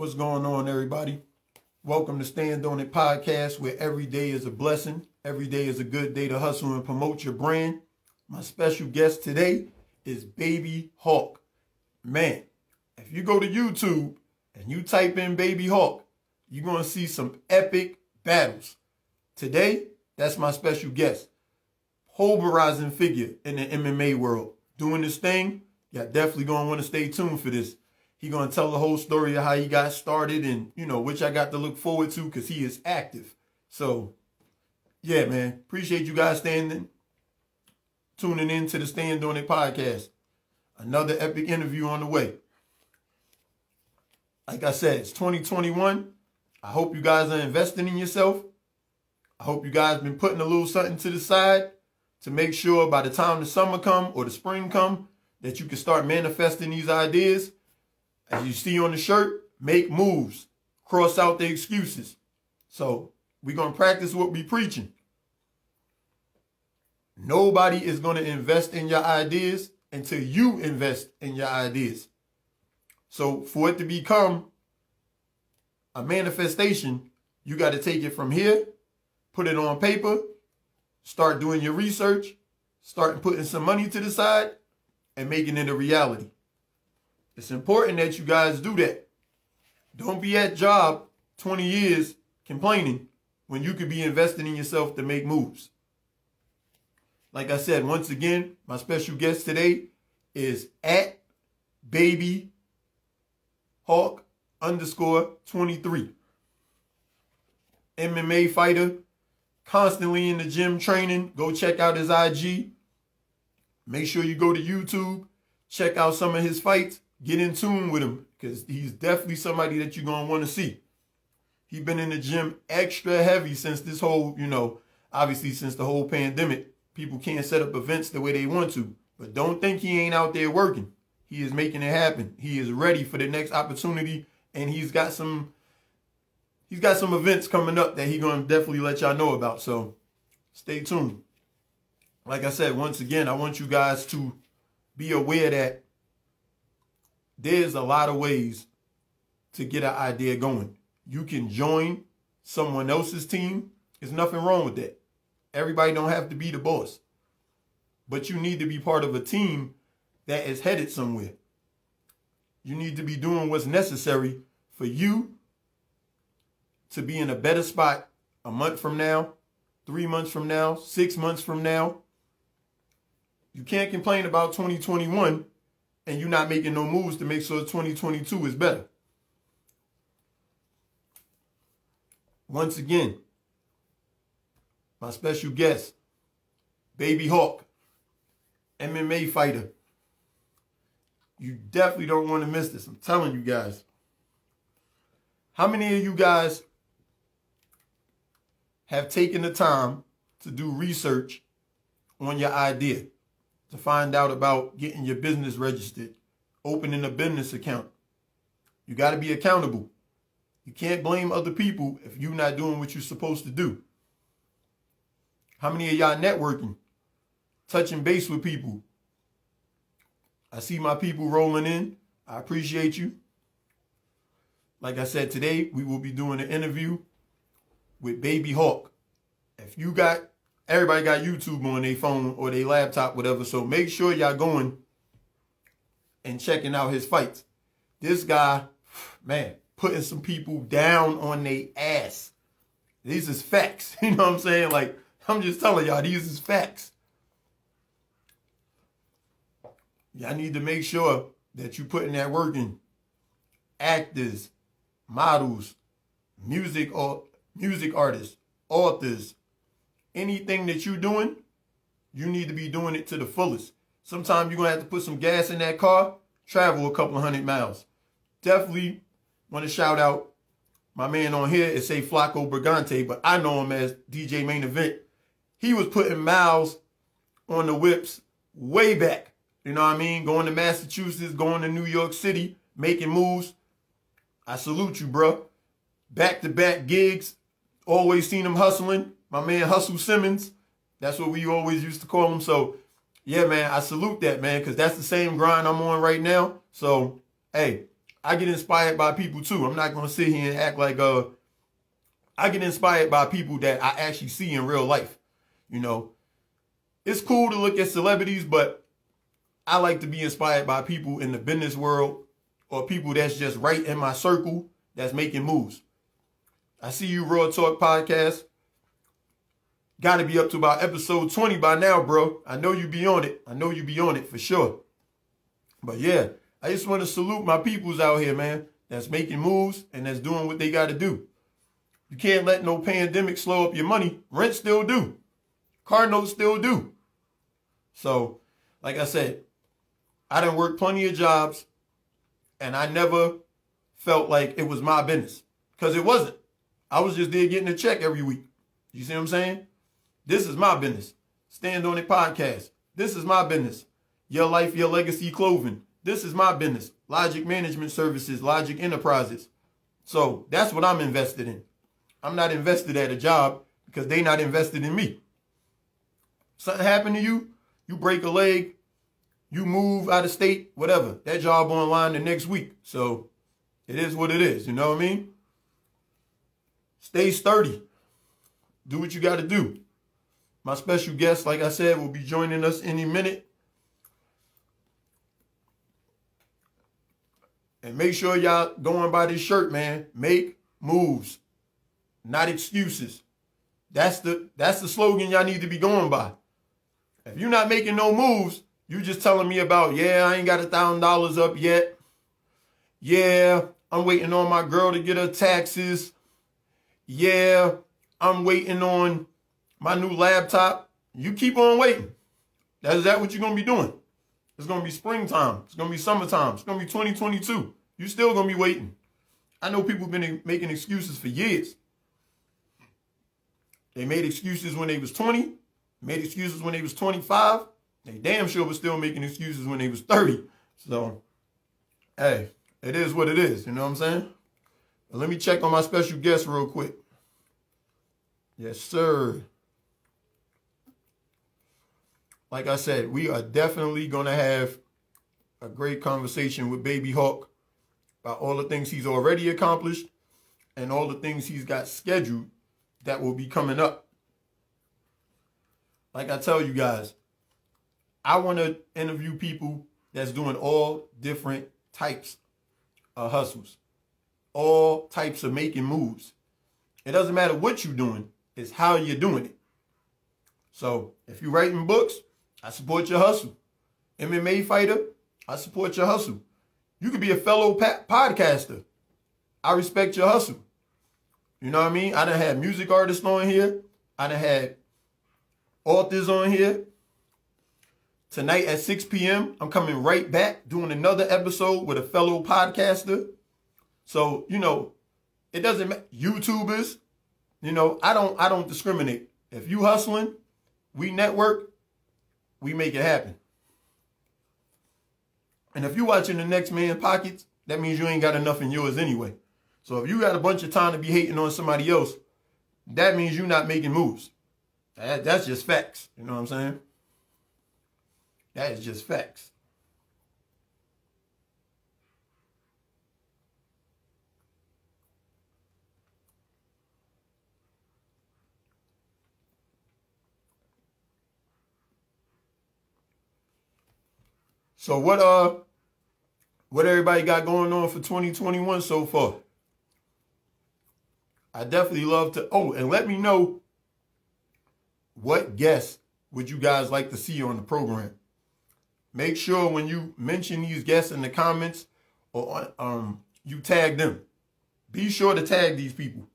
What's going on, everybody? Welcome to Stand On It Podcast, where every day is a blessing. Every day is a good day to hustle and promote your brand. My special guest today is Baby Hawk. Man, if you go to YouTube and you type in Baby Hawk, you're going to see some epic battles. Today, that's my special guest. Pulverizing figure in the MMA world. Doing this thing, y'all definitely going to want to stay tuned for this. He going to tell the whole story of how he got started and, which I got to look forward to because he is active. So, yeah, man. Appreciate you guys tuning in to the Stand On It Podcast. Another epic interview on the way. Like I said, it's 2021. I hope you guys are investing in yourself. I hope you guys been putting a little something to the side to make sure by the time the summer come or the spring come that you can start manifesting these ideas. As you see on the shirt, make moves. Cross out the excuses. So we're going to practice what we preaching. Nobody is going to invest in your ideas until you invest in your ideas. So for it to become a manifestation, you got to take it from here, put it on paper, start doing your research, start putting some money to the side, and making it a reality. It's important that you guys do that. Don't be at job 20 years complaining when you could be investing in yourself to make moves. Like I said, once again, my special guest today is at Baby Hawk _23. MMA fighter, constantly in the gym training. Go check out his IG. Make sure you go to YouTube, check out some of his fights. Get in tune with him because he's definitely somebody that you're going to want to see. He's been in the gym extra heavy since this whole, obviously since the whole pandemic. People can't set up events the way they want to. But don't think he ain't out there working. He is making it happen. He is ready for the next opportunity, and he's got some events coming up that he's going to definitely let y'all know about. So stay tuned. Like I said, once again, I want you guys to be aware that there's a lot of ways to get an idea going. You can join someone else's team. There's nothing wrong with that. Everybody don't have to be the boss. But you need to be part of a team that is headed somewhere. You need to be doing what's necessary for you to be in a better spot a month from now, 3 months from now, 6 months from now. You can't complain about 2021 and you're not making no moves to make sure 2022 is better. Once again, my special guest, Baby Hawk, MMA fighter. You definitely don't want to miss this. I'm telling you guys. How many of you guys have taken the time to do research on your idea? To find out about getting your business registered, opening a business account. You got to be accountable. You can't blame other people if you're not doing what you're supposed to do. How many of y'all networking, touching base with people? I see my people rolling in. I appreciate you. Like I said, today we will be doing an interview with Baby Hawk. Everybody got YouTube on their phone or their laptop, whatever. So make sure y'all going and checking out his fights. This guy, man, putting some people down on their ass. These is facts. You know what I'm saying? Like, I'm just telling y'all, these is facts. Y'all need to make sure that you putting that work in. Actors, models, music artists, authors, anything that you're doing, you need to be doing it to the fullest. Sometimes you're going to have to put some gas in that car, travel a couple of 100 miles. Definitely want to shout out my man on here is say Flaco Brigante, but I know him as DJ Main Event. He was putting miles on the whips way back. You know what I mean? Going to Massachusetts, going to New York City, making moves. I salute you, bro. Back-to-back gigs. Always seen him hustling. My man Hustle Simmons. That's what we always used to call him. So, yeah, man, I salute that, man, because that's the same grind I'm on right now. So, hey, I get inspired by people too. I'm not going to sit here and act like I get inspired by people that I actually see in real life. You know, it's cool to look at celebrities, but I like to be inspired by people in the business world or people that's just right in my circle that's making moves. I see you, Raw Talk Podcast. Got to be up to about episode 20 by now, bro. I know you be on it. I know you be on it for sure. But yeah, I just want to salute my peoples out here, man, that's making moves and that's doing what they got to do. You can't let no pandemic slow up your money. Rent still do. Car notes still do. So, like I said, I done worked plenty of jobs and I never felt like it was my business because it wasn't. I was just there getting a check every week. You see what I'm saying? This is my business. Stand on It Podcast. This is my business. Your Life, Your Legacy Clothing. This is my business. Logic Management Services, Logic Enterprises. So that's what I'm invested in. I'm not invested at a job because they not invested in me. Something happened to you, you break a leg, you move out of state, whatever. That job online the next week. So it is what it is. You know what I mean? Stay sturdy. Do what you got to do. My special guest, like I said, will be joining us any minute. And make sure y'all going by this shirt, man. Make moves, not excuses. That's the slogan y'all need to be going by. If you're not making no moves, you just telling me about, yeah, I ain't got $1,000 up yet. Yeah, I'm waiting on my girl to get her taxes. Yeah, I'm waiting on my new laptop. You keep on waiting. Is that what you're going to be doing? It's going to be springtime. It's going to be summertime. It's going to be 2022. You still going to be waiting. I know people have been making excuses for years. They made excuses when they was 20, made excuses when they was 25. They damn sure was still making excuses when they was 30. So, hey, it is what it is. You know what I'm saying? But let me check on my special guest real quick. Yes, sir. Like I said, we are definitely going to have a great conversation with Baby Hawk about all the things he's already accomplished and all the things he's got scheduled that will be coming up. Like I tell you guys, I want to interview people that's doing all different types of hustles, all types of making moves. It doesn't matter what you're doing, it's how you're doing it. So if you're writing books, I support your hustle. MMA Fighter, I support your hustle. You could be a fellow podcaster. I respect your hustle. You know what I mean? I done had music artists on here. I done had authors on here. Tonight at 6 p.m., I'm coming right back doing another episode with a fellow podcaster. So, you know, it doesn't matter. YouTubers, you know, I don't discriminate. If you hustling, we network, we make it happen. And if you watching the next man's pockets, that means you ain't got enough in yours anyway. So if you got a bunch of time to be hating on somebody else, that means you're not making moves. That's just facts. You know what I'm saying? That is just facts. So what everybody got going on for 2021 so far? I definitely love to, and let me know what guests would you guys like to see on the program. Make sure when you mention these guests in the comments or you tag them. Be sure to tag these people.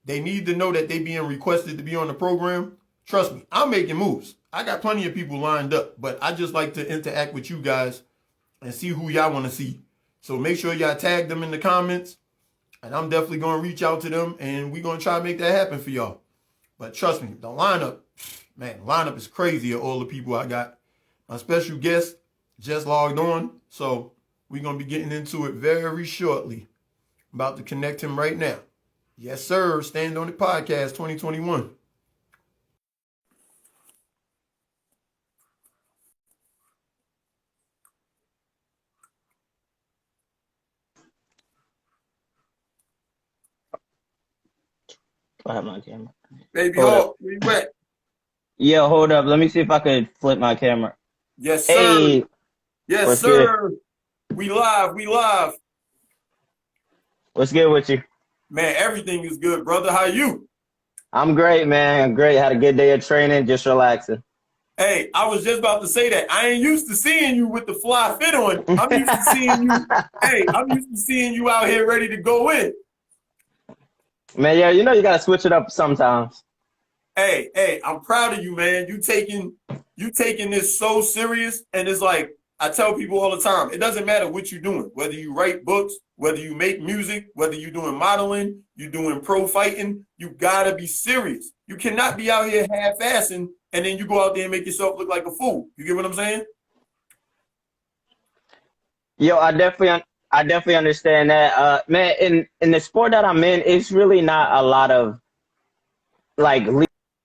They need to know that they being requested to be on the program. Trust me, I'm making moves. I got plenty of people lined up, but I just like to interact with you guys and see who y'all want to see. So make sure y'all tag them in the comments, and I'm definitely going to reach out to them, and we're going to try to make that happen for y'all. But trust me, the lineup, man, the lineup is crazy of all the people I got. My special guest just logged on, so we're going to be getting into it very shortly. I'm about to connect him right now. Yes, sir. Stand on It Podcast 2021. I have my camera. Baby Hold up. Hawk, where you at? Yeah, hold up. Let me see if I can flip my camera. Yes, sir. Hey, Yes, what's good? sir. We live. We live. What's good with you? Man, everything is good, brother. How you? I'm great, man. I'm great. Had a good day of training, just relaxing. Hey, I was just about to say that. I ain't used to seeing you with the fly fit on. I'm used to seeing you. Hey, I'm used to seeing you out here ready to go in. Man, yeah, you gotta switch it up sometimes. Hey, I'm proud of you, man. You taking this so serious, and it's like I tell people all the time, it doesn't matter what you're doing, whether you write books, whether you make music, whether you're doing modeling, you're doing pro fighting, you gotta be serious. You cannot be out here half-assing and then you go out there and make yourself look like a fool. You get what I'm saying? Yo, I definitely understand that. Man, in the sport that I'm in, it's really not a lot of like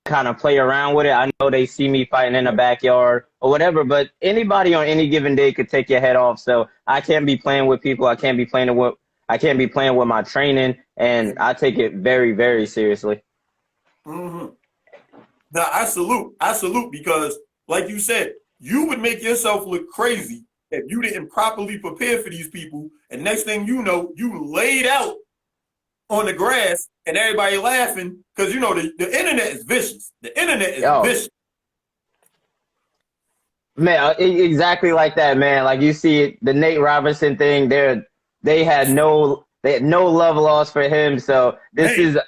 kind of play around with it. I know they see me fighting in the backyard or whatever, but anybody on any given day could take your head off. So I can't be playing with people. I can't be playing with my training, and I take it very, very seriously. Mm-hmm. Now I salute because, like you said, you would make yourself look crazy if you didn't properly prepare for these people. And next thing you know, you laid out on the grass and everybody laughing because you know the internet is vicious. The internet is Yo, vicious. man, exactly like that, man. Like you see the Nate Robinson thing, they had no love lost for him. So Man,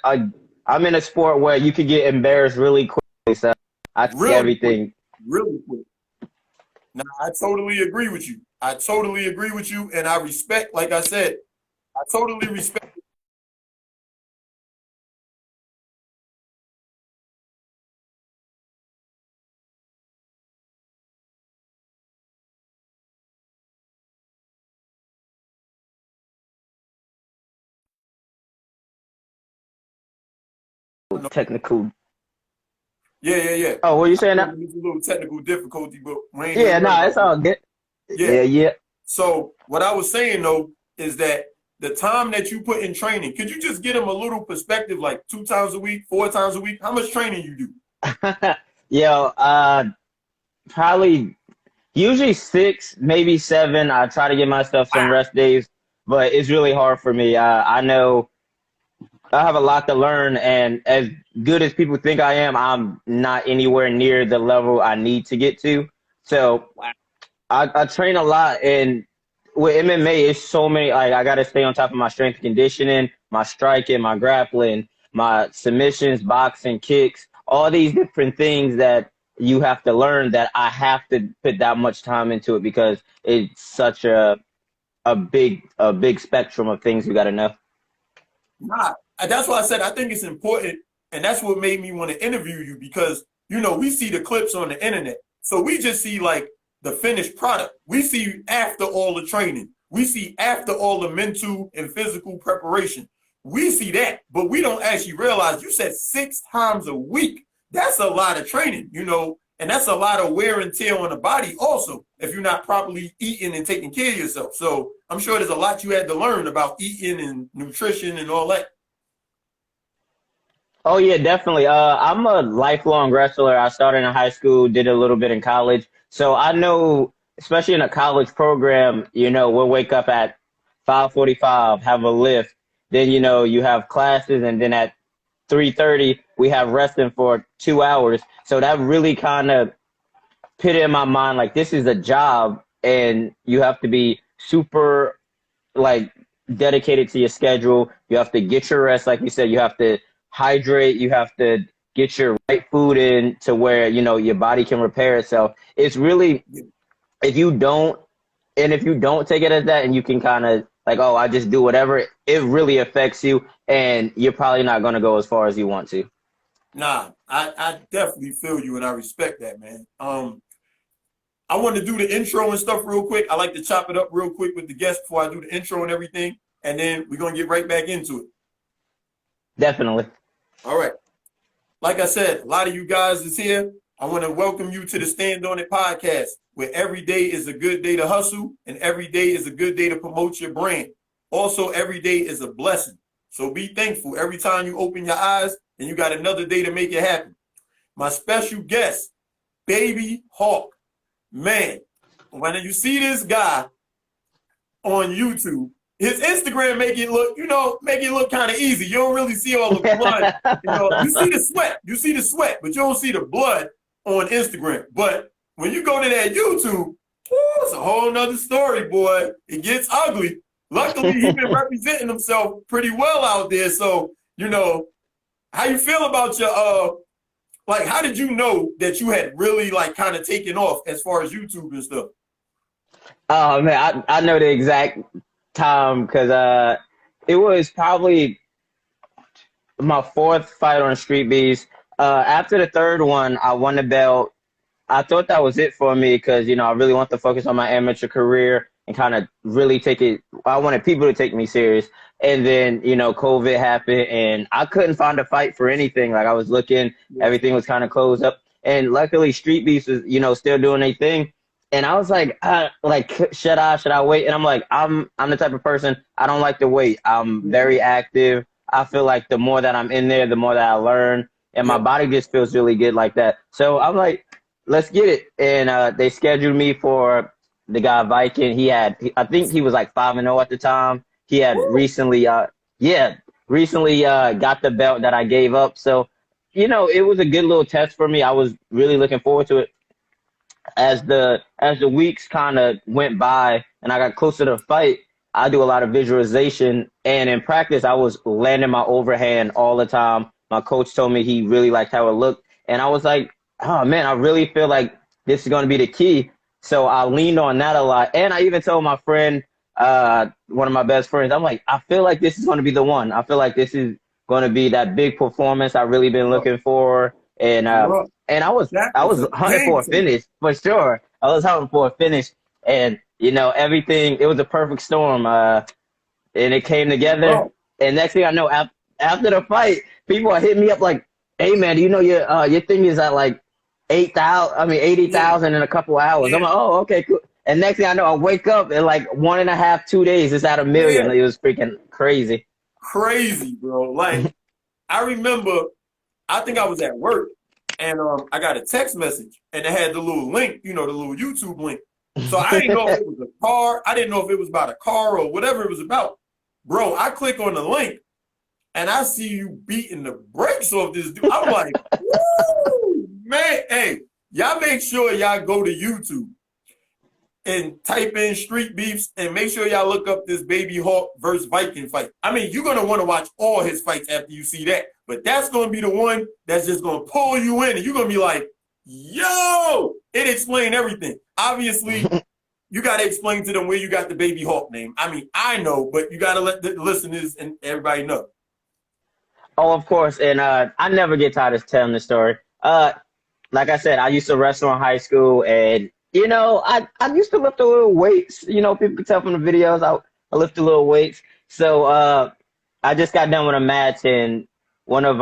I'm in a sport where you could get embarrassed really quickly. So I take really quick, everything. really quick. Now I totally agree with you. I totally agree with you, and I respect. Like I said, I totally respect Technical. Yeah. Oh, what you I saying feel now? like it's a little technical difficulty, but we ain't even Yeah, worried no, it's about that. all good. Yeah. Yeah, yeah. So what I was saying though is that the time that you put in training, could you just get them a little perspective, like 2 times a week, 4 times a week? How much training you do? Yo, probably usually 6, maybe 7. I try to give myself some Wow. rest days, but it's really hard for me. I know I have a lot to learn, and as good as people think I am, I'm not anywhere near the level I need to get to. So I train a lot, and with MMA, it's so many. Like I got to stay on top of my strength and conditioning, my striking, my grappling, my submissions, boxing, kicks, all these different things that you have to learn. That I have to put that much time into it because it's such a big spectrum of things you got to know. Nah, that's why I said I think it's important, and that's what made me want to interview you because we see the clips on the internet, so we just see like the finished product. We see after all the training, we see after all the mental and physical preparation. We see that, but we don't actually realize you said 6 times a week. That's a lot of training, and that's a lot of wear and tear on the body also if you're not properly eating and taking care of yourself. So I'm sure there's a lot you had to learn about eating and nutrition and all that. Oh yeah, definitely. I'm a lifelong wrestler. I started in high school, did a little bit in college. So I know, especially in a college program, we'll wake up at 5:45, have a lift. Then, you have classes, and then at 3:30, we have resting for 2 hours. So that really kind of put it in my mind like this is a job, and you have to be super like dedicated to your schedule. You have to get your rest, like you said. You have to hydrate. You have to get your right food in to where your body can repair itself. It's really if you don't if you don't take it as that, and you can kind of like, oh, I just do whatever. It really affects you, and you're probably not going to go as far as you want to. Nah, I definitely feel you and I respect that, man. I want to do the intro and stuff real quick. I like to chop it up real quick with the guests before I do the intro and everything, and then we're gonna get right back into it. Definitely. All right. Like I said, a lot of you guys is here. I want to welcome you to the Stand On It podcast, where every day is a good day to hustle and every day is a good day to promote your brand. Also, every day is a blessing. So be thankful every time you open your eyes and you got another day to make it happen. My special guest, Baby Hawk. Man, when you see this guy on YouTube, his Instagram make it look kind of easy. You don't really see all the blood. You see the sweat, but you don't see the blood on Instagram. But when you go to that YouTube, it's a whole nother story, boy. It gets ugly. Luckily, he's been representing himself pretty well out there. So, how you feel about your how did you know that you had really kind of taken off as far as YouTube and stuff? Oh man, I know the exact time because it was probably my fourth fight on Street Beast. After the third one, I won the belt. I thought that was it for me because, I really want to focus on my amateur career and kind of really take it. I wanted people to take me serious. And then, COVID happened and I couldn't find a fight for anything. Like I was looking, everything was kind of closed up. And luckily Street Beast was, still doing their thing. And I was like, should I wait? And I'm like, I'm the type of person, I don't like to wait. I'm very active. I feel like the more that I'm in there, the more that I learn. And my body just feels really good like that. So I'm like, let's get it. And they scheduled me for the guy Viking. I think he was like 5-0 at the time. He had recently got the belt that I gave up. So, it was a good little test for me. I was really looking forward to it. As the weeks kind of went by and I got closer to the fight, I do a lot of visualization. And in practice, I was landing my overhand all the time. My coach told me he really liked how it looked. And I was like, oh, man, I really feel like this is going to be the key. So I leaned on that a lot. And I even told my friend, one of my best friends, I'm like, I feel like this is going to be the one. I feel like this is going to be that big performance I've really been looking for. And I was hunting for a finish, for sure. I was hunting for a finish. And, everything, it was a perfect storm. And it came together. And next thing I know, after the fight, people are hitting me up like, hey, man, do you know your thing is at like 80,000 in a couple hours. Yeah. I'm like, oh, okay, cool. And next thing I know, I wake up in like 1.5, 2 days, it's at 1 million. Yeah. It was freaking crazy. Crazy, bro. Like, I remember, I think I was at work and I got a text message and it had the little link, the little YouTube link. So I didn't know if it was a car. I didn't know if it was about a car or whatever it was about. Bro, I click on the link and I see you beating the brakes off this dude. I'm like, woo, man. Hey, y'all make sure y'all go to YouTube and type in Street Beefs and make sure y'all look up this Baby Hawk versus Viking fight. I mean, you're going to want to watch all his fights after you see that. But that's going to be the one that's just going to pull you in and you're going to be like, yo, it explained everything. Obviously, you got to explain to them where you got the Baby Hawk name. I mean, I know, but you got to let the listeners and everybody know. Oh, of course. And I never get tired of telling the story. Like I said, I used to wrestle in high school and, I used to lift a little weights. People can tell from the videos, I lift a little weights. So I just got done with a match and one of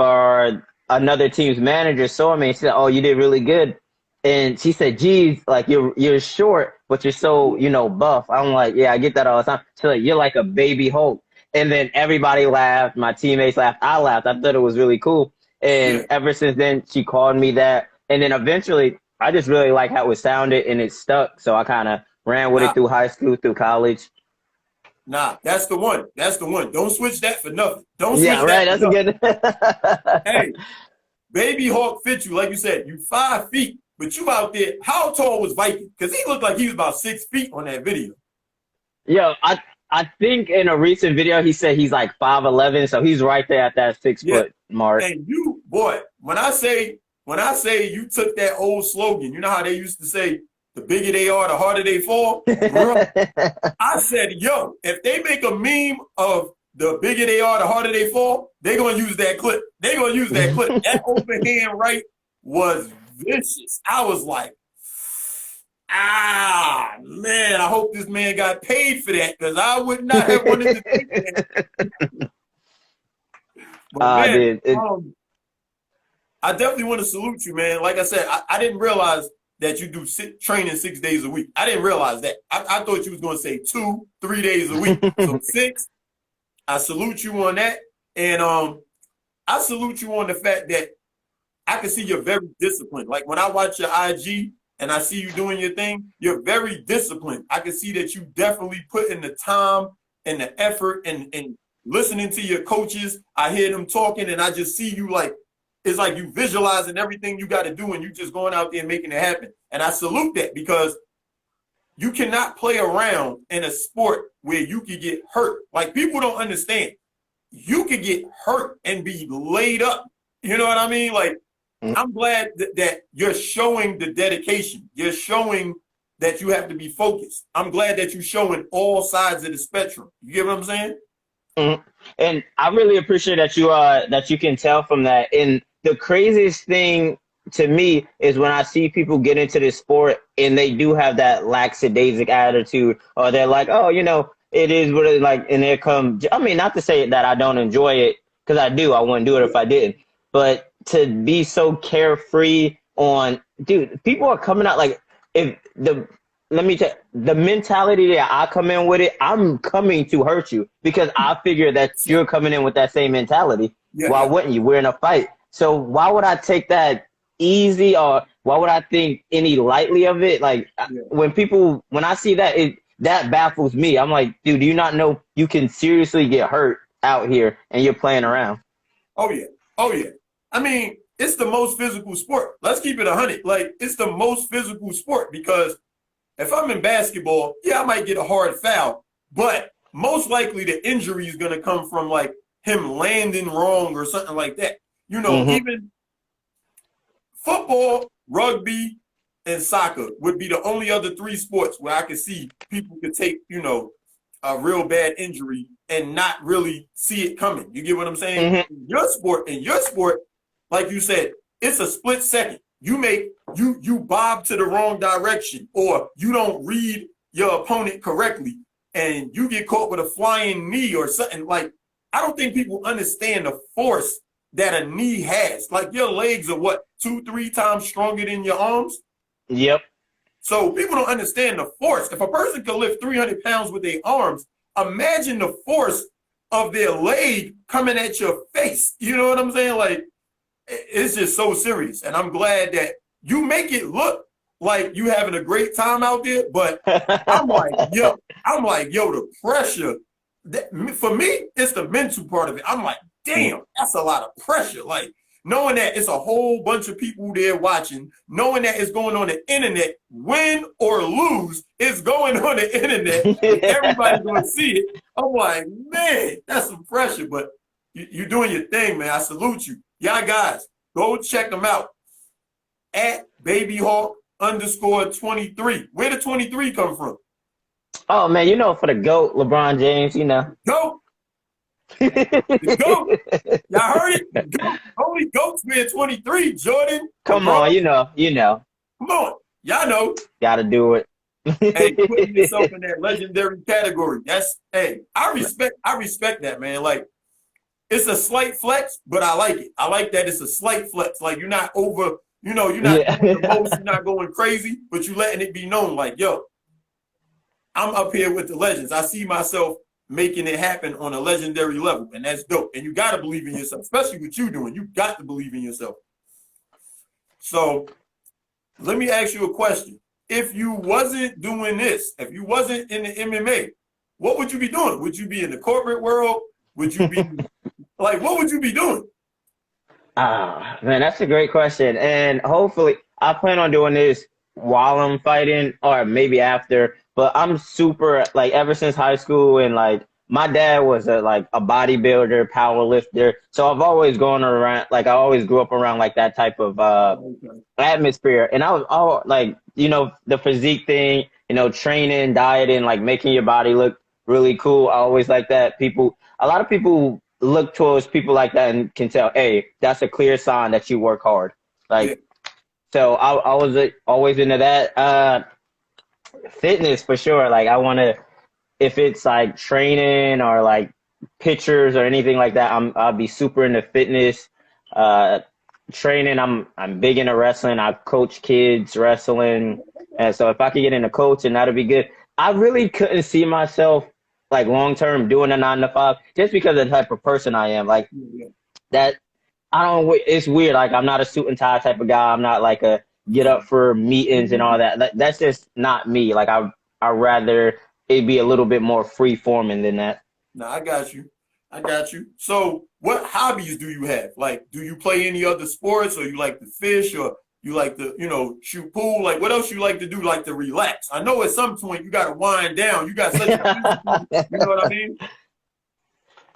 another team's managers saw me and said, oh, you did really good. And she said, geez, like you're short, but you're so, buff. I'm like, yeah, I get that all the time. She's like, you're like a baby Hulk. And then everybody laughed. My teammates laughed. I laughed. I thought it was really cool. And ever since then, she called me that. And then eventually, I just really like how it sounded and it stuck. So I kind of ran with it through high school, through college. Nah, that's the one. That's the one. Don't switch that for nothing. Don't switch that. Yeah, right. That's good. Hey, Baby Hawk fit you. Like you said, you 5 feet, but you out there. How tall was Viking? Because he looked like he was about 6 feet on that video. Yo, I think in a recent video, he said he's like 5'11", so he's right there at that 6 foot mark. And you, boy, when I say you took that old slogan, you know how they used to say, the bigger they are, the harder they fall? Bro, I said, yo, if they make a meme of the bigger they are, the harder they fall, they're going to use that clip. They're going to use that clip. That overhand right was vicious. I was like, man, I hope this man got paid for that because I would not have wanted to take that. But man, I definitely want to salute you, man. Like I said, I didn't realize that you do training 6 days a week. I didn't realize that. I thought you was going to say 2-3 days a week. So 6, I salute you on that. And I salute you on the fact that I can see you're very disciplined. Like when I watch your IG and I see you doing your thing, you're very disciplined. I can see that you definitely put in the time and the effort and listening to your coaches. I hear them talking and I just see you like, it's like you visualizing everything you got to do and you just going out there and making it happen. And I salute that because you cannot play around in a sport where you could get hurt. Like people don't understand. You could get hurt and be laid up. You know what I mean? Like, I'm glad that you're showing the dedication. You're showing that you have to be focused. I'm glad that you're showing all sides of the spectrum. You get what I'm saying? Mm-hmm. And I really appreciate that you can tell from that. And the craziest thing to me is when I see people get into this sport and they do have that lackadaisic attitude, or they're like, oh, it is what it's like, and there come. I mean, not to say that I don't enjoy it, because I do. I wouldn't do it if I didn't. But to be so carefree on, dude, people are coming out like, let me tell you, the mentality that I come in with it, I'm coming to hurt you because I figure that you're coming in with that same mentality. Yeah. Why wouldn't you? We're in a fight. So why would I take that easy, or why would I think any lightly of it? Like when I see that, that baffles me. I'm like, dude, do you not know you can seriously get hurt out here and you're playing around? Oh yeah. Oh yeah. I mean, it's the most physical sport. Let's keep it 100. Like, it's the most physical sport because if I'm in basketball, yeah, I might get a hard foul, but most likely the injury is going to come from like him landing wrong or something like that. Even football, rugby, and soccer would be the only other 3 sports where I could see people could take, a real bad injury and not really see it coming. You get what I'm saying? Mm-hmm. In your sport, like you said, it's a split second. You bob to the wrong direction, or you don't read your opponent correctly, and you get caught with a flying knee or something. Like, I don't think people understand the force that a knee has. Like, your legs are what, 2-3 times stronger than your arms? Yep. So people don't understand the force. If a person can lift 300 pounds with their arms, imagine the force of their leg coming at your face. You know what I'm saying? Like, it's just so serious. And I'm glad that you make it look like you having a great time out there. But I'm like, yo, the pressure. For me, it's the mental part of it. I'm like, damn, that's a lot of pressure. Like, knowing that it's a whole bunch of people there watching, knowing that it's going on the internet, win or lose, it's going on the internet. And everybody's going to see it. I'm like, man, that's some pressure. But you're doing your thing, man. I salute you. Y'all guys, go check them out at babyhawk_23. Where did 23 come from? Oh, man, for the GOAT, LeBron James, GOAT. The GOAT. Y'all heard it? The GOAT. Only GOATs wear 23, Jordan. Come on, you know. Come on. Y'all know. Gotta do it. Hey, putting yourself in that legendary category. I respect that, man. Like, it's a slight flex, but I like it. I like that it's a slight flex. Like, you're not over, you're not doing the most, you're not going crazy, but you letting it be known like, yo, I'm up here with the legends. I see myself making it happen on a legendary level, and that's dope. And you got to believe in yourself, especially what you're doing. You got to believe in yourself. So let me ask you a question. If you wasn't doing this, if you wasn't in the MMA, what would you be doing? Would you be in the corporate world? Would you be like, what would you be doing? Man, that's a great question. And hopefully I plan on doing this while I'm fighting or maybe after, but I'm super, like, ever since high school, and like my dad was a bodybuilder, power lifter. So I've always gone around, like, I always grew up around like that type of atmosphere. And I was all like, the physique thing, training, dieting, like making your body look really cool. I always like that. A lot of people look towards people like that and can tell, hey, that's a clear sign that you work hard. Like, so I was always into that. Fitness for sure. Like, I want to, if it's like training or like pictures or anything like that, I'll be super into fitness. Training, I'm big into wrestling. I coach kids wrestling. And so if I could get into coaching, that'd be good. I really couldn't see myself like long term doing a 9 to 5 just because of the type of person I am. Like, that I don't. It's weird. Like I'm not a suit and tie type of guy. I'm not like a get up for meetings and all that. That's just not me. Like I rather it be a little bit more free forming than that. No, I got you. I got you. So, what hobbies do you have? Like, do you play any other sports, or you like to fish, or you like to, shoot pool? Like, what else you like to do, like to relax? I know at some point you got to wind down. You got such a, you know what I mean?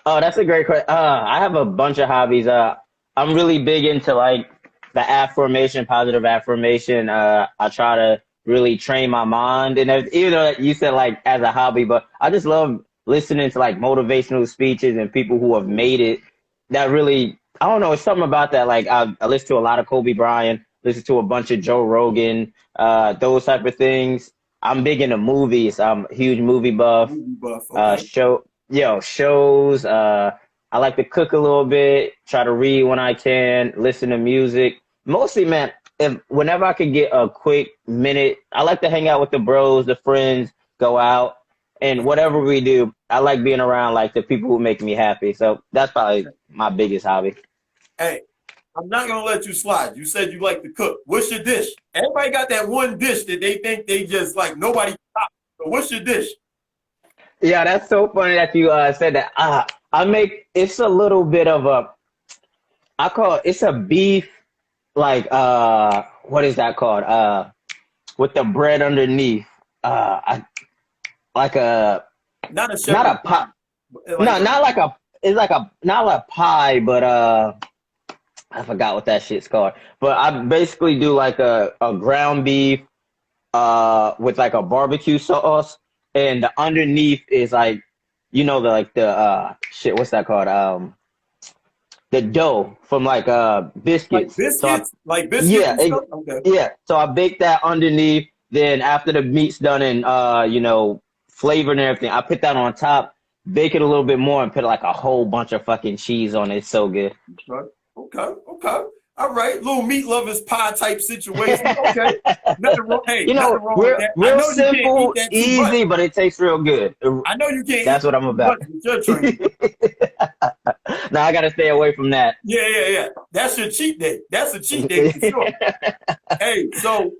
Oh, that's a great question. I have a bunch of hobbies. I'm really big into like the affirmation, positive affirmation. I try to really train my mind, and even though you said like as a hobby, but I just love listening to like motivational speeches and people who have made it. That really, I don't know, it's something about that. Like I listen to a lot of Kobe Bryant, listen to a bunch of Joe Rogan, those type of things. I'm big into movies. I'm a huge movie buff. Movie buff, okay. Shows. I like to cook a little bit, try to read when I can, listen to music. Mostly, man, whenever I can get a quick minute, I like to hang out with the bros, the friends, go out, and whatever we do, I like being around like the people who make me happy. So that's probably my biggest hobby. Hey, I'm not gonna let you slide. You said you like to cook. What's your dish? Everybody got that one dish that they think they just like nobody can top. So what's your dish? Yeah, that's so funny that you said that. It's a little bit of it's a beef, like, what is that called? With the bread underneath. Like a, Not a not shepherd a pie. pie. No, not like a, it's like a, not like a pie, but, I forgot what that shit's called. But I basically do like a ground beef, with like a barbecue sauce. And the underneath is like, shit, what's that called? The dough from like biscuits. Like biscuits Yeah, and stuff? Okay. yeah. So I bake that underneath. Then after the meat's done and flavored and everything, I put that on top, bake it a little bit more, and put like a whole bunch of fucking cheese on it. It's so good. Okay. All right. Little meat lovers pie type situation. Okay. Nothing wrong. Hey, nothing wrong real, with that. I real know you can't eat simple, that too easy, much. but it tastes real good. I know you can't That's eat what that I'm too about. much with your training. Now I gotta stay away from that. Yeah. That's your cheat day. That's a cheat day for sure. Hey, so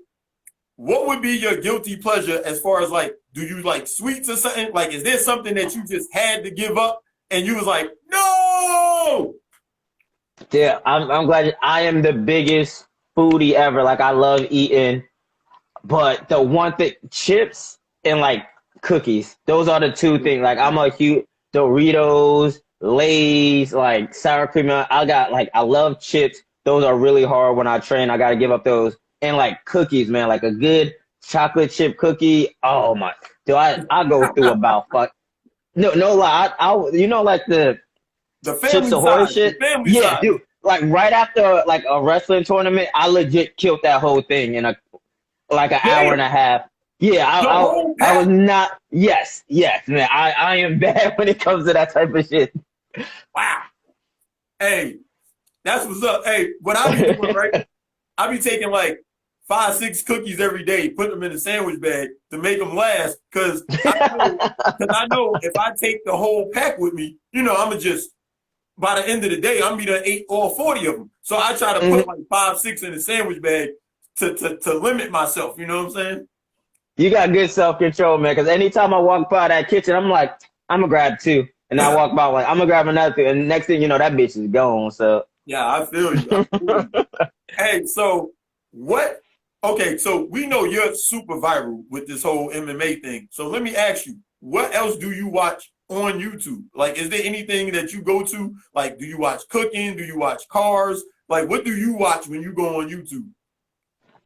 what would be your guilty pleasure as far as like, do you like sweets or something? Like, is there something that you just had to give up and you was like, no? Yeah, I'm glad I am the biggest foodie ever. Like I love eating, but the one thing, chips and like cookies, those are the two things. Like I'm a huge Doritos, Lay's, like sour cream. I love chips. Those are really hard when I train. I gotta give up those. And like cookies, man, like a good chocolate chip cookie. Oh my, I go through about no lie. Like the The Chips family Ahoy side. shit. The family Yeah, side. dude. Like right after like a wrestling tournament, I legit killed that whole thing in an hour and Damn. a half. Yeah, The whole I was pack. not. Yes, man. I am bad when it comes to that type of shit. Wow. Hey, that's what's up. Hey, what I be doing, right? I be taking like 5, 6 cookies every day, put them in a sandwich bag to make them last. Cause I know if I take the whole pack with me, I'ma just by the end of the day, I'm be done ate all 40 of them. So I try to put like 5, 6 in a sandwich bag to limit myself. You know what I'm saying? You got good self control, man. Because anytime I walk by that kitchen, I'm like, I'm gonna grab two, and I walk by like I'm gonna grab another two, and the next thing you know, that bitch is gone. So Yeah, I feel you. Hey, so what? Okay, so we know you're super viral with this whole MMA thing. So let me ask you, what else do you watch on YouTube? Like, is there anything that you go to? Like, do you watch cooking? Do you watch cars? Like, what do you watch when you go on YouTube?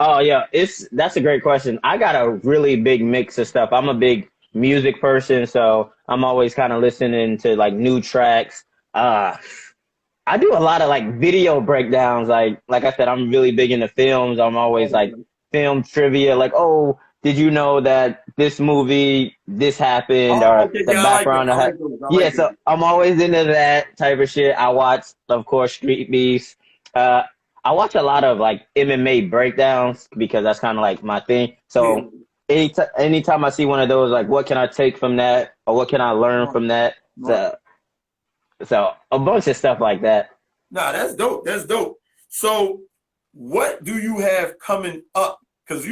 Oh yeah, that's a great question. I got a really big mix of stuff. I'm a big music person, so I'm always kind of listening to like new tracks. I do a lot of like video breakdowns. Like I said, I'm really big into films. I'm always like film trivia. Like, oh, did you know that this movie this happened Oh, or okay, the yeah, I like background? those. I like those. I Yeah, like so those. I'm always into that type of shit. I watch, of course, Street Beefs. Uh, I watch a lot of like MMA breakdowns because that's kind of like my thing. Yeah. So anytime I see one of those, like what can I take from that or what can I learn Right, from that? right. So a bunch of stuff like that. Nah, that's dope. That's dope. So, what do you have coming up? Because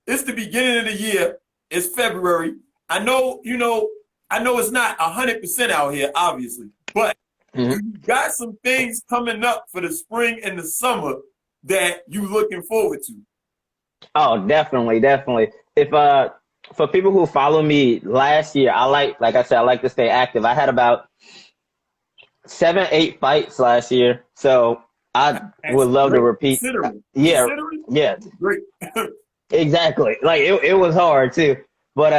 it's the beginning of the year. It's February. I know, I know it's not 100% out here, obviously, but do Mhm. you got some things coming up for the spring and the summer that you looking forward to? Oh, definitely, definitely. If for people who follow me last year, like I said, I like to stay active. I had about 7, 8 fights last year, so I would That's love to great. repeat. Yeah, Considering, yeah, great. exactly. Like it was hard too, but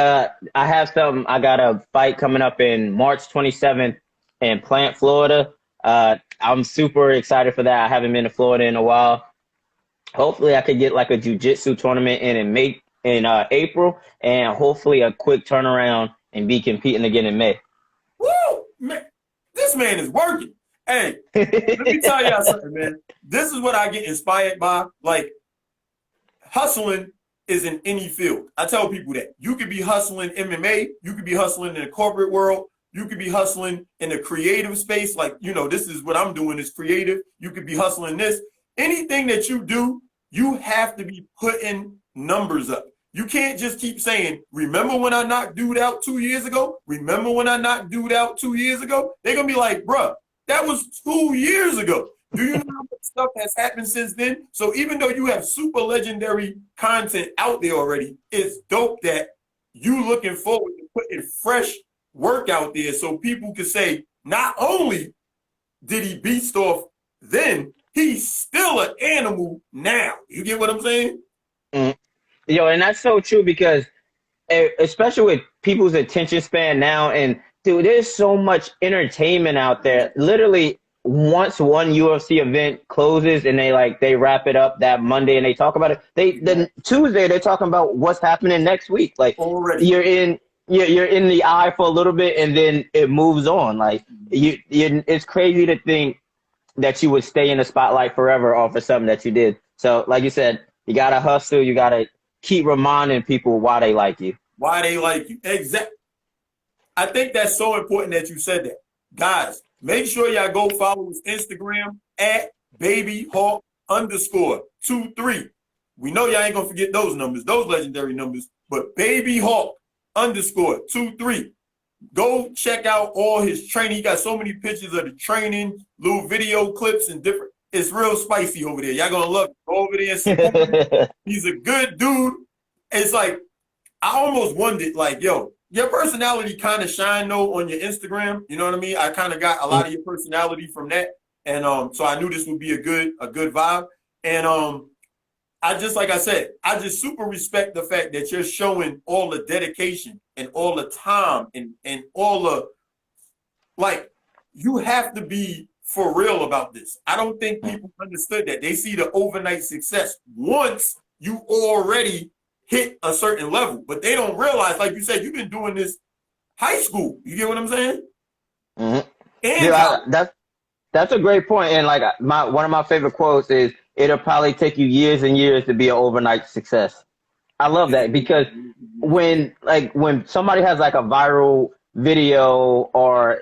I have some. I got a fight coming up in March 27th in Plant, Florida. I'm super excited for that. I haven't been to Florida in a while. Hopefully I could get like a jiu-jitsu tournament in May in April, and hopefully a quick turnaround and be competing again in May. Woo! Man, this man is working. Hey, let me tell y'all something, man. This is what I get inspired by. Like, hustling is in any field. I tell people that. You could be hustling MMA, you could be hustling in the corporate world, you could be hustling in the creative space. Like, this is what I'm doing is creative. You could be hustling this. Anything that you do, you have to be putting numbers up. You can't just keep saying, remember when I knocked dude out 2 years ago? Remember when I knocked dude out 2 years ago? They're going to be like, bruh, that was 2 years ago. Do you know how much stuff has happened since then? So even though you have super legendary content out there already, it's dope that you looking forward to putting fresh work out there so people can say, not only did he beast off then, he's still an animal now. You get what I'm saying? Mm. Yo, and that's so true because especially with people's attention span now, and dude, there's so much entertainment out there. Literally, once one UFC event closes and they wrap it up that Monday and they talk about it, then Tuesday they're talking about what's happening next week. Like Already. you're in the eye for a little bit and then it moves on. Like it's crazy to think that you would stay in the spotlight forever off of something that you did. So, like you said, you gotta hustle. You gotta keep reminding people why they like you. Why they like you. Exactly. I think that's so important that you said that. Guys, make sure y'all go follow his Instagram at babyhawk_23. We know y'all ain't gonna forget those numbers, those legendary numbers, but babyhawk_23. Go check out all his training. He got so many pictures of the training, little video clips and different. It's real spicy over there. Y'all gonna love it. Go over there and support him. He's a good dude. It's like, I almost wondered, like, yo, your personality kind of shine though on your Instagram. You know what I mean? I kind of got a lot of your personality from that, and so I knew this would be a good vibe. And I just, like I said, I just super respect the fact that you're showing all the dedication and all the time and all the, like, you have to be for real about this. I don't think people understood that. They see the overnight success once you already hit a certain level, but they don't realize, like you said, you've been doing this high school. You get what I'm saying? Mm-hmm. And Yeah, that's a great point. And like one of my favorite quotes is, "It'll probably take you years and years to be an overnight success." I love that because when somebody has like a viral video or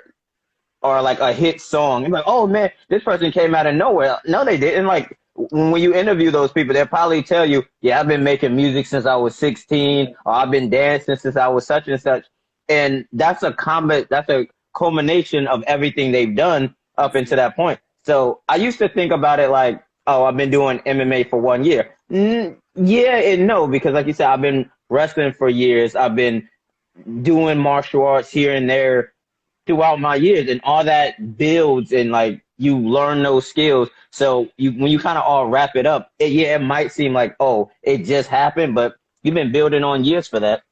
like a hit song, you're like, "Oh man, this person came out of nowhere." No, they didn't. Like when you interview those people, they'll probably tell you, "Yeah, I've been making music since I was 16, or I've been dancing since I was such and such." And that's a culmination of everything they've done up until that point. So I used to think about it like, "Oh, I've been doing MMA for 1 year." Yeah and no, because like you said, I've been wrestling for years. I've been doing martial arts here and there throughout my years, and all that builds and like you learn those skills. So when you kind of all wrap it up, it might seem like, oh, it just happened, but you've been building on years for that.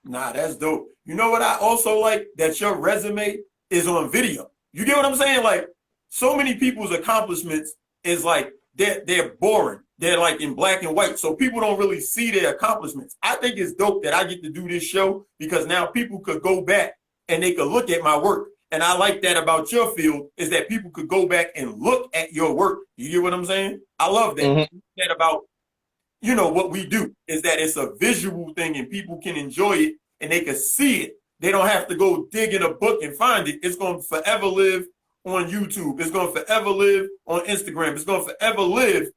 nah, that's dope. You know what I also like? That your resume is on video. You get what I'm saying? Like, so many people's accomplishments is like they're boring. They're like in black and white. So people don't really see their accomplishments. I think it's dope that I get to do this show because now people could go back and they could look at my work. And I like that about your field is that people could go back and look at your work. You get what I'm saying? I love that. Mm-hmm. That about what we do is that it's a visual thing and people can enjoy it and they can see it. They don't have to go dig in a book and find it. It's going to forever live on YouTube. It's going to forever live on Instagram. It's going to forever live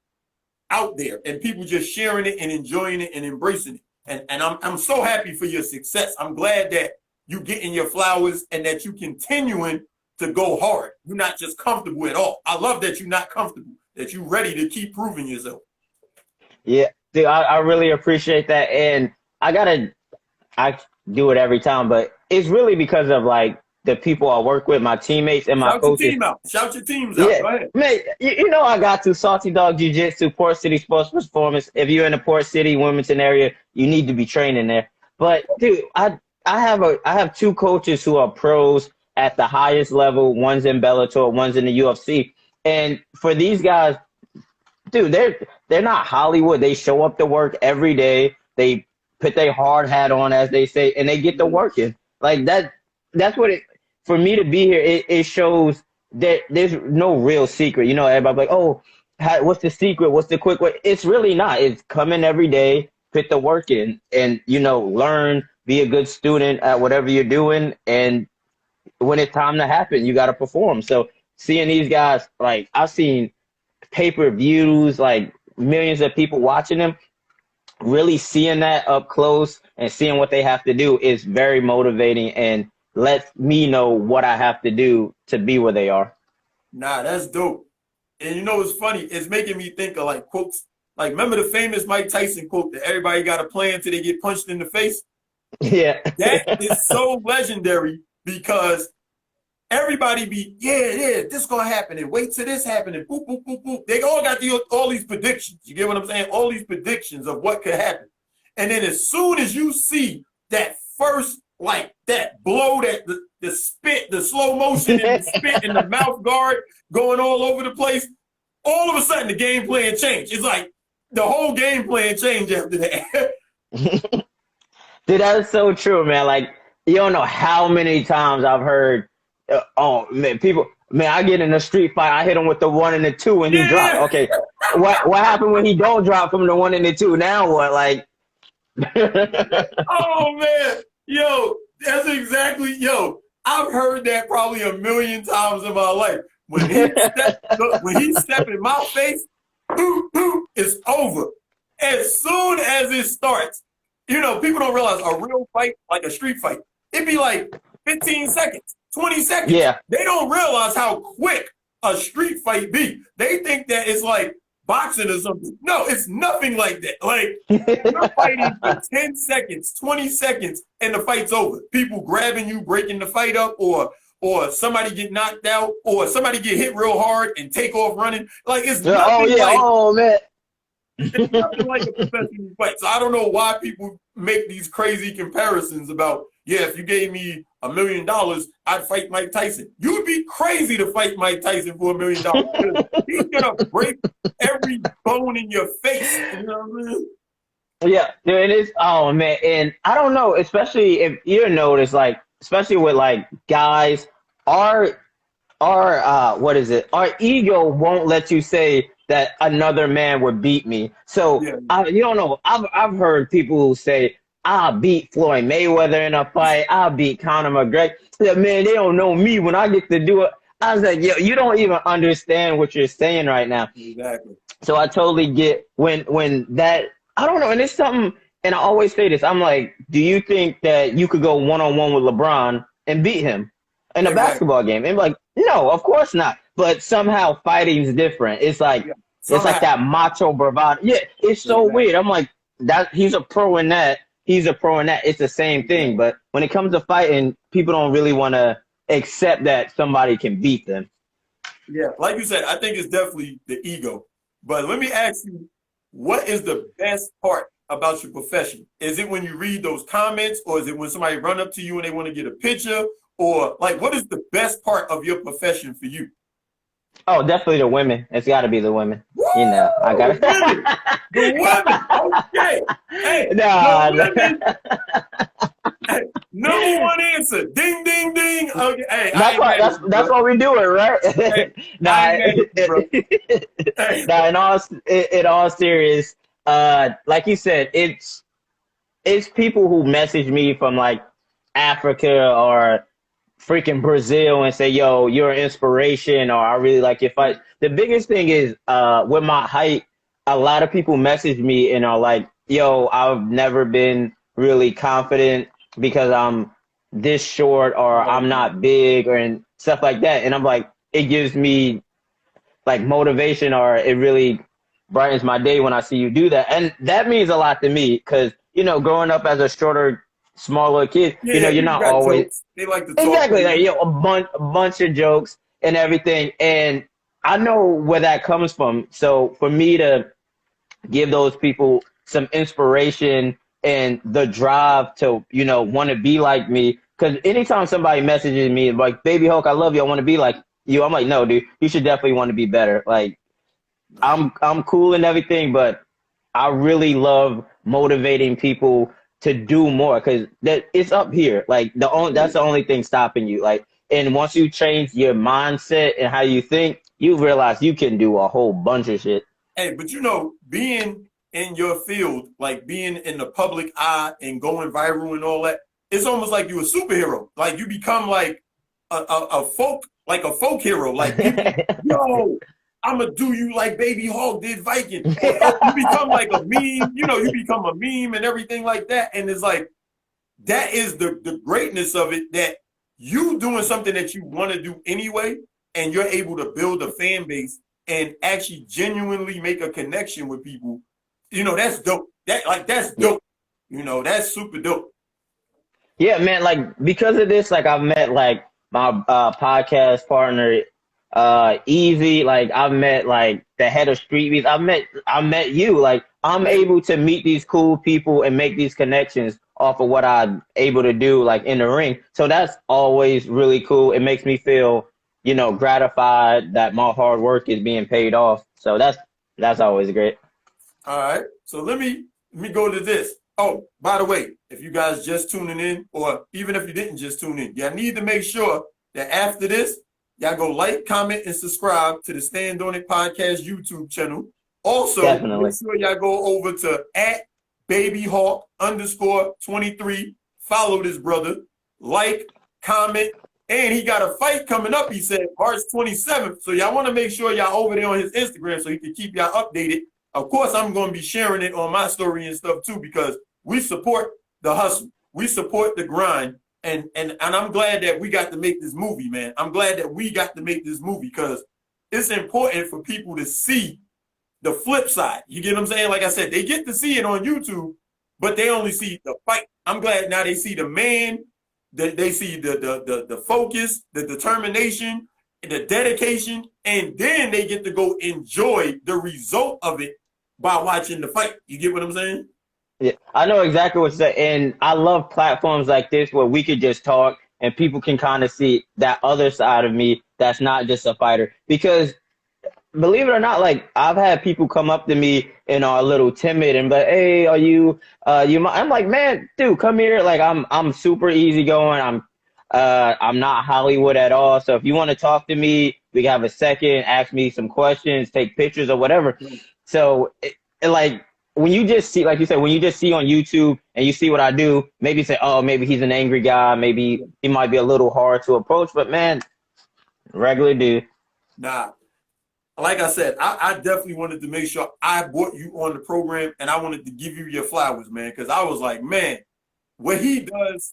out there, and people just sharing it and enjoying it and embracing it. And I'm so happy for your success. I'm glad that you getting your flowers and that you continuing to go hard. You're not just comfortable at all. I love that you're not comfortable, that you're ready to keep proving yourself. Yeah, dude, I really appreciate that. And I do it every time, but it's really because of like the people I work with, my teammates and my Shout coaches. your team out. Shout your teams out. Yeah, Go ahead. man, you know I got to Salty Dog Jiu-Jitsu, Port City Sports Performance. If you're in the Port City, Wilmington area, you need to be training there. But dude, I have two coaches who are pros at the highest level. One's in Bellator, one's in the UFC. And for these guys, dude, they're not Hollywood. They show up to work every day. They put their hard hat on, as they say, and they get to working. Like that's what it, for me to be here, it shows that there's no real secret. You know, everybody's like, oh, what's the secret? What's the quick way? It's really not. It's come in every day, put the work in, and, you know, learn, be a good student at whatever you're doing. And when it's time to happen, you got to perform. So seeing these guys, like, I've seen pay-per-views, like millions of people watching them, really seeing that up close and seeing what they have to do is very motivating and lets me know what I have to do to be where they are. Nah, that's dope. And you know what's funny? It's making me think of like quotes. Like, remember the famous Mike Tyson quote that everybody got a plan till they get punched in the face? Yeah. That is so legendary because everybody be, yeah, this gonna happen, and wait till this happen, and boop, boop, boop, boop. They all got all these predictions. You get what I'm saying? All these predictions of what could happen. And then as soon as you see that first, like that blow, that the spit, the slow motion and the spit and the mouth guard going all over the place, all of a sudden the game plan changed. It's like the whole game plan changed after that. Dude, that is so true, man. Like, you don't know how many times I've heard, oh man, people, man, I get in a street fight, I hit him with the 1 and the 2 and he dropped. Okay, what happened when he don't drop from the 1 and the 2? Now what? Like, oh man, yo, that's exactly, yo, I've heard that probably a million times in my life. When he step in my face, it's over. As soon as it starts, you know, people don't realize a real fight, like a street fight, it'd be like 15 seconds, 20 seconds. Yeah. They don't realize how quick a street fight be. They think that it's like boxing or something. No, it's nothing like that. Like, you're fighting for 10 seconds, 20 seconds, and the fight's over. People grabbing you, breaking the fight up, or somebody get knocked out, or somebody get hit real hard and take off running. Like, it's nothing man. It's nothing like a professional fight. So I don't know why people make these crazy comparisons about, yeah, if you gave me $1 million, I'd fight Mike Tyson. You'd be crazy to fight Mike Tyson for $1 million. He's gonna break every bone in your face. You know what I mean? Yeah, it is. Oh man, and I don't know, especially if you notice, like, especially with like guys, our what is it? Our ego won't let you say that another man would beat me. So you don't know. I've heard people who say, "I beat Floyd Mayweather in a fight. I beat Conor McGregor." Man, they don't know me when I get to do it. I was like, yo, you don't even understand what you're saying right now. Exactly. So I totally get when that. I don't know, and it's something. And I always say this. I'm like, do you think that you could go one-on-one with LeBron and beat him in a basketball game? And like, no, of course not. But somehow fighting's different. It's like it's like that macho bravado. Yeah, it's so weird. I'm like, that he's a pro in that. He's a pro in that. It's the same thing. But when it comes to fighting, people don't really want to accept that somebody can beat them. Yeah, like you said, I think it's definitely the ego. But let me ask you, what is the best part about your profession? Is it when you read those comments, or is it when somebody run up to you and they want to get a picture? Or like, what is the best part of your profession for you? Oh, definitely the women. It's got to be the women. Woo! You know, I got to. The women. Okay. Hey, Nah, women. Hey, number one answer. Ding, ding, ding. Okay. Hey, that's why we do it, right? Hey, In all serious, like you said, it's people who message me from like Africa or freaking Brazil and say, yo, you're an inspiration, or I really like your fight. The biggest thing is with my height, a lot of people message me and are like, yo, I've never been really confident because I'm this short or I'm not big or and stuff like that. And I'm like, it gives me like motivation, or it really brightens my day when I see you do that. And that means a lot to me because, growing up as a shorter, smaller kid, Yeah, you're people not got always jokes. They like to talk exactly like, crazy. a bunch of jokes and everything. And I know where that comes from. So for me to give those people some inspiration and the drive to, want to be like me. Because anytime somebody messages me like, "Baby Hulk, I love you. I want to be like you," I'm like, "No, dude, you should definitely want to be better." Like, Nah. I'm cool and everything, but I really love motivating people to do more because that it's up here. Like that's the only thing stopping you. Like, and once you change your mindset and how you think, you realize you can do a whole bunch of shit. Hey, but being in your field, like being in the public eye and going viral and all that, it's almost like you're a superhero. Like you become like a folk hero. Like people, yo, I'ma do you like Baby Hawk did Viking. Or you become like a meme, you become a meme and everything like that. And it's like that is the greatness of it, that you doing something that you want to do anyway, and you're able to build a fan base and actually genuinely make a connection with people. That's dope. That's Yeah. dope. That's super dope. Yeah, man, like because of this, like I've met like my podcast partner, Easy, like I've met like the head of Street Beats. I met you. Like I'm Yeah. able to meet these cool people and make these connections off of what I'm able to do like in the ring. So that's always really cool. It makes me feel, gratified that my hard work is being paid off. So that's always great. All right. So let me go to this. Oh, by the way, if you guys just tuning in, or even if you didn't just tune in, y'all need to make sure that after this, y'all go like, comment, and subscribe to the Stand On It Podcast YouTube channel. Also, make Definitely. sure y'all go over to @babyhawk_23. Follow this brother. Like, comment, and he got a fight coming up, he said, March 27th. So y'all want to make sure y'all over there on his Instagram so he can keep y'all updated. Of course, I'm going to be sharing it on my story and stuff too, because we support the hustle. We support the grind. And I'm glad that we got to make this movie, man. I'm glad that we got to make this movie because it's important for people to see the flip side. You get what I'm saying? Like I said, they get to see it on YouTube, but they only see the fight. I'm glad now they see the man, that they see the focus, the determination, the dedication, and then they get to go enjoy the result of it by watching the fight. You get what I'm saying? Yeah, I know exactly what you're saying. And I love platforms like this where we could just talk and people can kind of see that other side of me that's not just a fighter. Because believe it or not, like I've had people come up to me and are a little timid and be like, "Hey, are you I'm like, "Man, dude, come here." Like I'm super easygoing. I'm not Hollywood at all. So if you want to talk to me, we can have a second, ask me some questions, take pictures or whatever. So like when you just see, like you said, when you just see on YouTube and you see what I do, maybe say, "Oh, maybe he's an angry guy. Maybe he might be a little hard to approach." But man, regular dude. Nah, like I said, I definitely wanted to make sure I brought you on the program, and I wanted to give you your flowers, man, because I was like, man, what he does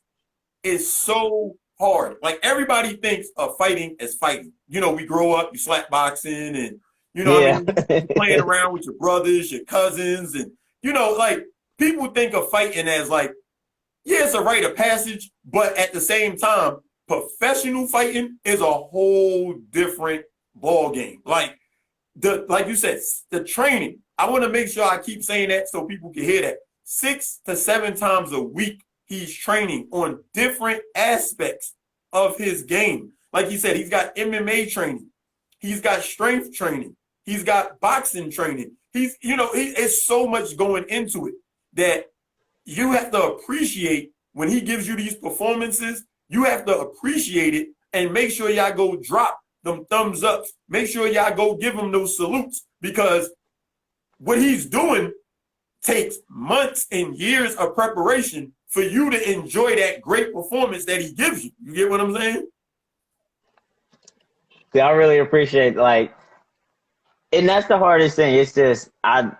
is so hard. Like everybody thinks of fighting as fighting. We grow up, you slap boxing, and what I Yeah. mean, you playing around with your brothers, your cousins, and like people think of fighting as like, yeah, it's a rite of passage, but at the same time, professional fighting is a whole different ball game. Like you said, the training. I want to make sure I keep saying that so people can hear that. 6 to 7 times a week, he's training on different aspects of his game. Like he said, he's got MMA training, he's got strength training, he's got boxing training. It's so much going into it that you have to appreciate when he gives you these performances. You have to appreciate it and make sure y'all go drop them thumbs ups. Make sure y'all go give him those salutes, because what he's doing takes months and years of preparation for you to enjoy that great performance that he gives you. You get what I'm saying? See, I really appreciate like, and that's the hardest thing. It's just and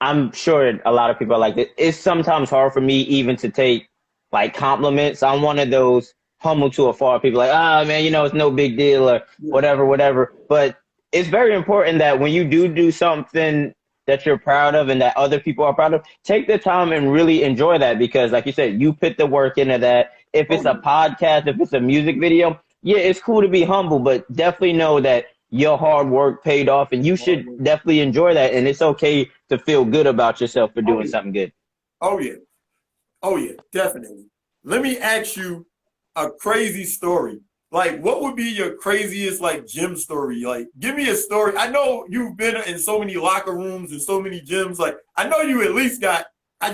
I'm sure a lot of people are like this. It's sometimes hard for me even to take like compliments. I'm one of those humble to a fault people like, ah, man, you know, it's no big deal or whatever, whatever. But it's very important that when you do something that you're proud of and that other people are proud of, take the time and really enjoy that because, like you said, you put the work into that. If it's a podcast, if it's a music video, yeah, it's cool to be humble, but definitely know that your hard work paid off and you should definitely enjoy that. And it's okay to feel good about yourself for doing something good. Oh, yeah. Oh, yeah, definitely. Let me ask you a crazy story. Like, what would be your craziest, like, gym story? Like, give me a story. I know you've been in so many locker rooms and so many gyms. Like, I know you at least you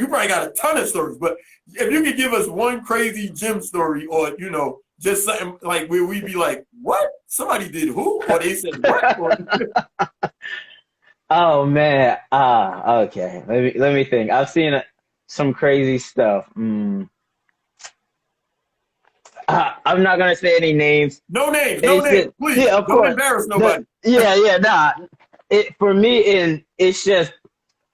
probably got a ton of stories. But if you could give us one crazy gym story or, you know, just something like where we'd be like, what? Somebody did who? Or they said what? Oh, man. Okay. Let me think. I've seen some crazy stuff. I'm not gonna say any names. No names, no names, please. Yeah, of Don't course. embarrass nobody. Nah. For me, it's just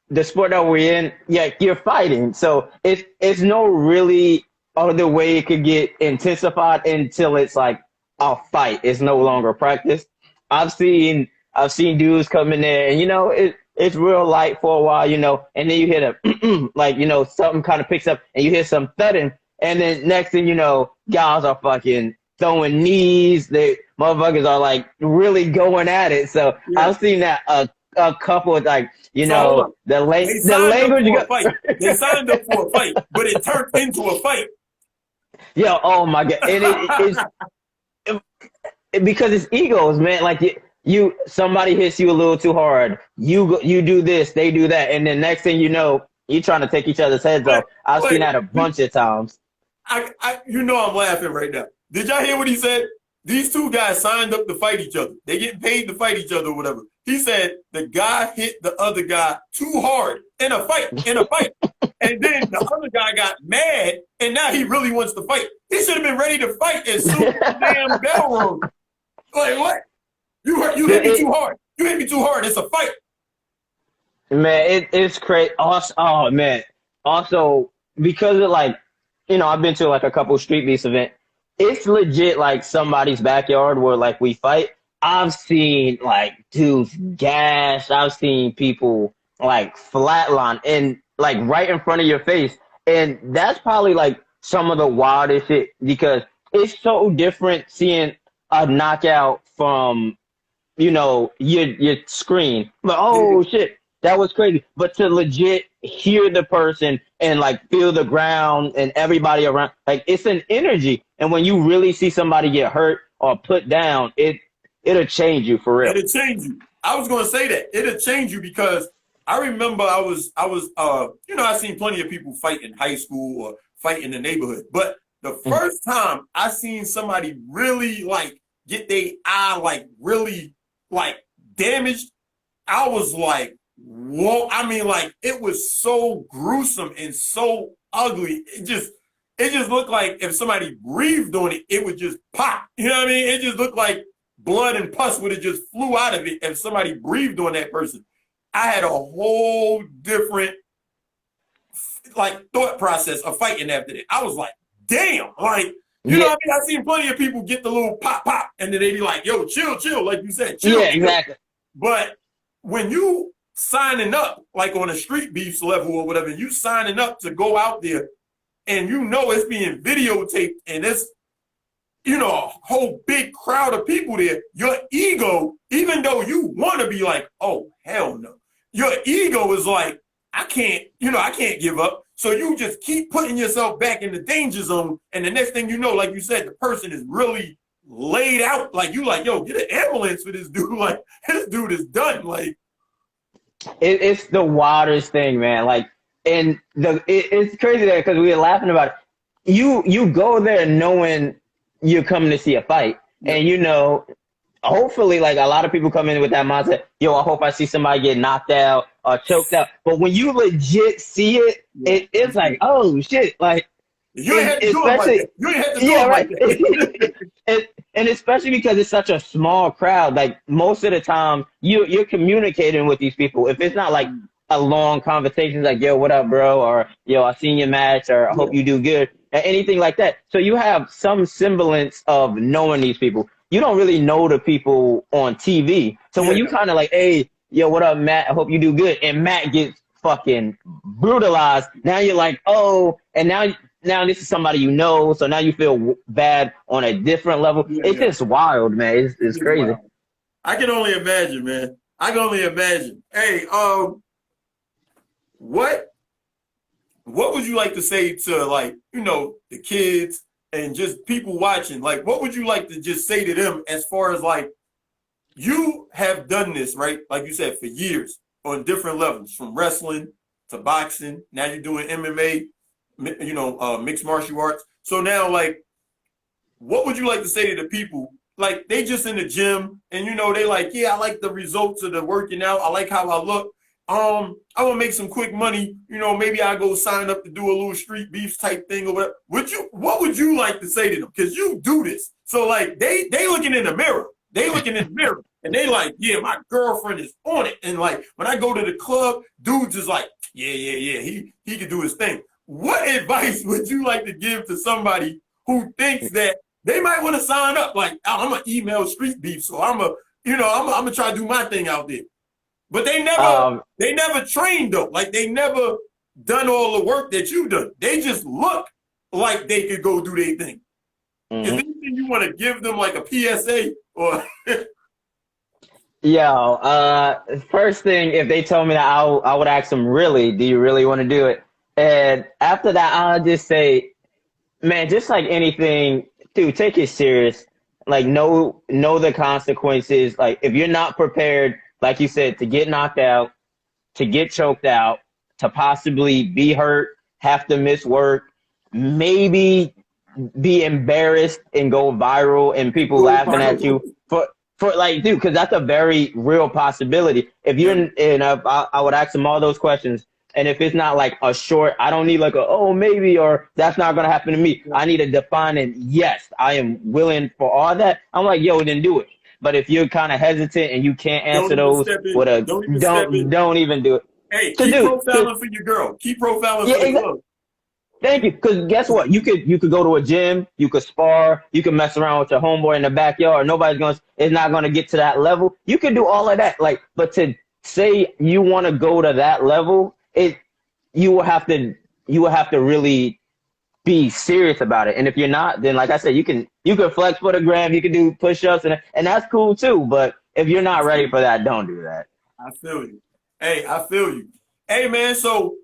the sport that we're in. Yeah, you're fighting, so it's no really other way it could get intensified until it's like a fight. It's no longer practice. I've seen dudes come in there, and you know it's real light for a while, you know, and then you hear the like you know something kind of picks up, and you hear some thudding. And then next thing you know, guys are fucking throwing knees. They motherfuckers are like really going at it. So I've seen that a couple of like you know the language. They signed up for a fight, but it turned into a fight. Yeah. Oh my god. And because it's egos, man. Like somebody hits you a little too hard. You do this, they do that, and then next thing you know, you're trying to take each other's heads off. I've seen that a bunch of times. You know I'm laughing right now. Did y'all hear what he said? These two guys signed up to fight each other. They get paid to fight each other or whatever. He said the guy hit the other guy too hard in a fight. And then the other guy got mad, and now he really wants to fight. He should have been ready to fight as soon as the damn bell rung. Like, what? You hit me too hard. You hit me too hard. It's a fight. Man, it's crazy. Also, oh, man. Also, because of like, you know, I've been to like a couple Street Beast events. It's legit like somebody's backyard where like we fight. I've seen like dudes gash. I've seen people like flatline and like right in front of your face. And that's probably like some of the wildest shit because it's so different seeing a knockout from, you know, your screen. But oh shit. That was crazy. But to legit hear the person and like feel the ground and everybody around, like it's an energy. And when you really see somebody get hurt or put down, it'll change you for real. It'll change you. I was gonna say that. It'll change you because I remember I was you know, I seen plenty of people fight in high school or fight in the neighborhood. But the first time I seen somebody really like get their eye like really like damaged, I was like, whoa, I mean, like, it was so gruesome and so ugly. It just looked like if somebody breathed on it, it would just pop. You know what I mean? It just looked like blood and pus would have just flew out of it if somebody breathed on that person. I had a whole different, like, thought process of fighting after that. I was like, damn, like, you know what I mean? I've seen plenty of people get the little pop, and then they be like, yo, chill, like you said, chill. Yeah, exactly. But when you signing up, like on a Street Beefs level or whatever, you signing up to go out there and you know it's being videotaped and it's, you know, a whole big crowd of people there, your ego, even though you want to be like, oh, hell no, your ego is like, I can't give up. So you just keep putting yourself back in the danger zone. And the next thing you know, like you said, the person is really laid out. Like you like, yo, get an ambulance for this dude. Like this dude is done. Like, it's the wildest thing, man. Like, and it's crazy there because we were laughing about it. You go there knowing you're coming to see a fight, and you know, hopefully, like a lot of people come in with that mindset. Yo, I hope I see somebody get knocked out or choked out. But when you legit see it, it's like, oh shit, like You ain't had to do it like especially that. You ain't had to do yeah, it like right. that. And especially because it's such a small crowd, like most of the time you're communicating with these people. If it's not like a long conversation, like yo, what up, bro, or yo, I seen your match, or I hope Yeah. you do good, or anything like that. So you have some semblance of knowing these people. You don't really know the people on TV. So when Yeah. you kind of like, hey, yo, what up, Matt? I hope you do good, and Matt gets fucking brutalized. Now you're like, oh, and now this is somebody you know, so now you feel bad on a different level. Yeah. It's Yeah. just wild, man. It's It is crazy. wild. I can only imagine, man. I can only imagine. Hey, what would you like to say to, like, the kids and just people watching? Like, what would you like to just say to them as far as like, you have done this, right? Like you said, for years on different levels, from wrestling to boxing. Now you're doing MMA, mixed martial arts. So now, like, what would you like to say to the people? Like, they just in the gym and, they like, yeah, I like the results of the working out. I like how I look. I want to make some quick money. Maybe I go sign up to do a little street beef type thing or whatever. What would you like to say to them? Because you do this. So like they looking in the mirror. They looking in the mirror and they like, yeah, my girlfriend is on it. And like when I go to the club, dudes is like, yeah. He can do his thing. What advice would you like to give to somebody who thinks that they might want to sign up? Like, I'm gonna email street beef, so I'm gonna try to do my thing out there. But they never trained though. Like they never done all the work that you done. They just look like they could go do their thing. Is there anything you want to give them, like a PSA or? First thing, if they told me that, I would ask them, really, do you really want to do it? And after that, I'll just say, man, just like anything, dude, take it serious. Like, know the consequences. Like, if you're not prepared, like you said, to get knocked out, to get choked out, to possibly be hurt, have to miss work, maybe be embarrassed and go viral and people laughing at you for like, dude, because that's a very real possibility. If you're I would ask them all those questions. And if it's not like a short, I don't need like a, oh, maybe, or that's not going to happen to me. I need a defining, yes, I am willing for all that. I'm like, yo, then do it. But if you're kind of hesitant and you can't answer Don't even those step with in. a, Don't even step in. don't even do it. Hey, Cause keep dude, profiling for your girl. Keep profiling for the club. thank you. Because guess what? You could go to a gym, you could spar, you can mess around with your homeboy in the backyard. It's not gonna get to that level. You can do all of that. Like, but to say you want to go to that level, you will have to really be serious about it. And if you're not, then like I said, you can flex for the gram, you can do push-ups, and that's cool too. But if you're not ready for that, don't do that. I feel you. Hey, I feel you. Hey, man, so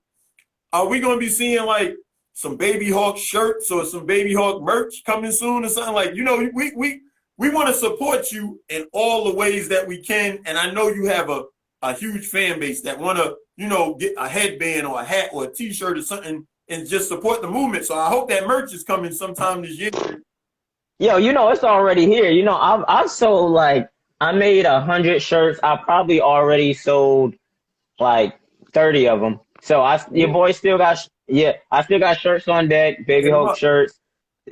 are we going to be seeing like some Baby Hawk shirts or some Baby Hawk merch coming soon or something? Like, we want to support you in all the ways that we can. And I know you have a huge fan base that want to, get a headband or a hat or a T-shirt or something and just support the movement. So I hope that merch is coming sometime this year. Yo, it's already here. I've sold like, I made 100 shirts. I probably already sold like 30 of them. So your boy still got, I still got shirts on deck, Baby Hulk shirts.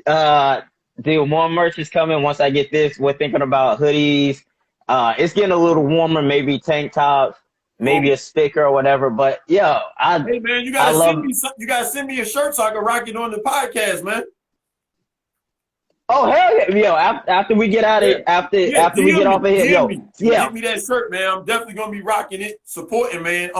The more merch is coming once I get this. We're thinking about hoodies. It's getting a little warmer, maybe tank tops, maybe a sticker or whatever. But hey man, you gotta send me a shirt so I can rock it on the podcast, man. Oh hell yeah, yo! After we get out of after we get off of here, get me that shirt, man. I'm definitely gonna be rocking it, supporting, man.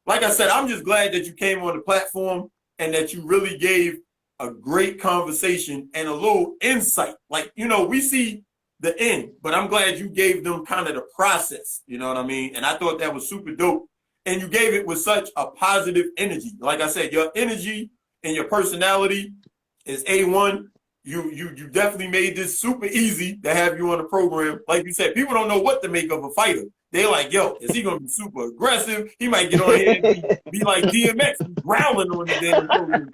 Like I said, I'm just glad that you came on the platform and that you really gave a great conversation and a little insight. Like, we see the end, but I'm glad you gave them kind of the process. You know what I mean? And I thought that was super dope. And you gave it with such a positive energy. Like I said, your energy and your personality is A1. You definitely made this super easy to have you on the program. Like you said, people don't know what to make of a fighter. They're like, yo, is he going to be super aggressive? He might get on here and be like DMX, growling on the damn program.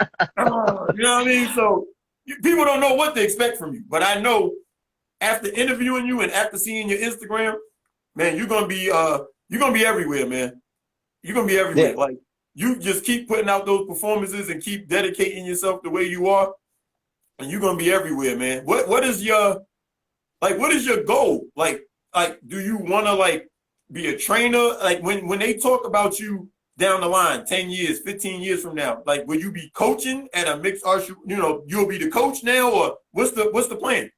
You know what I mean? So people don't know what to expect from you. But I know after interviewing you and after seeing your Instagram, man, you're gonna be everywhere, man. You're gonna be everywhere. Yeah. Like, you just keep putting out those performances and keep dedicating yourself the way you are, and you're gonna be everywhere, man. What is your goal? Like do you wanna like be a trainer? Like when they talk about you down the line, 10 years, 15 years from now, like will you be coaching at a mixed arts, you'll be the coach now, or what's the plan?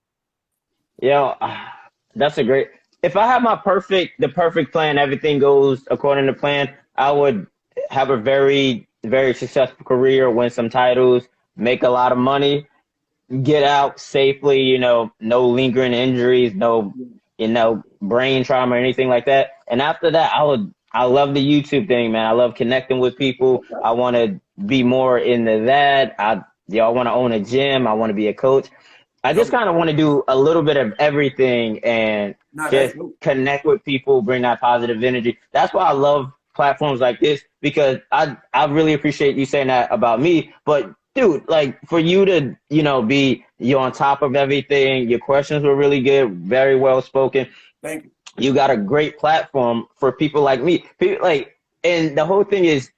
That's a great. If I have the perfect plan, everything goes according to plan, I would have a very, very successful career, win some titles, make a lot of money, get out safely, no lingering injuries, no, brain trauma or anything like that. And after that, I love the YouTube thing, man. I love connecting with people. I want to be more into that. I want to own a gym. I want to be a coach. I just kind of want to do a little bit of everything and just connect with people, bring that positive energy. That's why I love platforms like this, because I really appreciate you saying that about me. But dude, like for you to, you're on top of everything. Your questions were really good, very well spoken. Thank you. You got a great platform for people like me. And the whole thing is,